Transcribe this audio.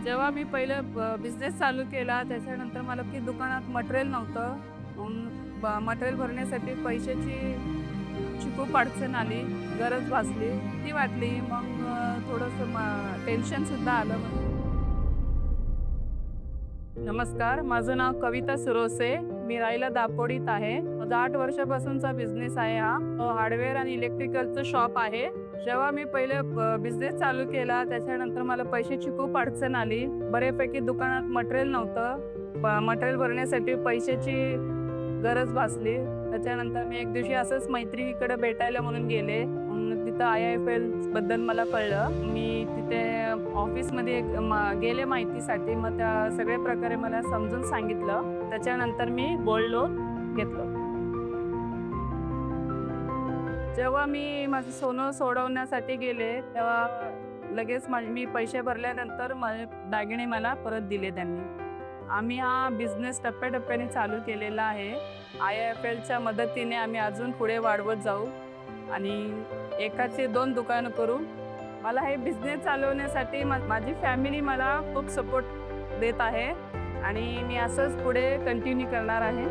जेव्हा मी पहिलं बिझनेस चालू केला त्याच्यानंतर मला की दुकानात मटेरियल नव्हतं. मटेरियल भरण्यासाठी पैशाची खूप अडचण आली, गरज भासली, ती वाटली. मग थोडंसं टेन्शनसुद्धा आलं. नमस्कार, माझं नाव कविता सुरोसे. मी राहायला दापोडीत आहे. माझा 8 वर्षापासूनचा बिझनेस आहे हा. हार्डवेअर आणि इलेक्ट्रिकलचं शॉप आहे. जेव्हा मी पहिले बिझनेस चालू केला त्याच्यानंतर मला पैशाची खूप अडचण आली. बऱ्यापैकी दुकानात मटेरियल नव्हतं. मटेरियल भरण्यासाठी पैशाची गरज भासली. त्याच्यानंतर मी एक दिवशी असंच मैत्रिणीकडे भेटायला म्हणून गेले. मग तिथं IIFL बद्दल मला कळलं. मी तिथे ऑफिसमध्ये गेले माहितीसाठी. मग त्या सगळ्या प्रकारे मला समजून सांगितलं. त्याच्यानंतर मी गोल्ड लोन घेतलं. जेव्हा मी माझं सोनं सोडवण्यासाठी गेले, तेव्हा लगेच मी पैसे भरल्यानंतर माझे दागिने मला परत दिले त्यांनी. आम्ही हा बिझनेस टप्प्याटप्प्याने चालू केलेला आहे. IIFLच्या मदतीने आम्ही अजून पुढे वाढवत जाऊ आणि एकाचे 2 दुकानं करू. मला हे बिझनेस चालवण्यासाठी माझी फॅमिली मला खूप सपोर्ट देत आहे आणि मी असंच पुढे कंटिन्यू करणार आहे.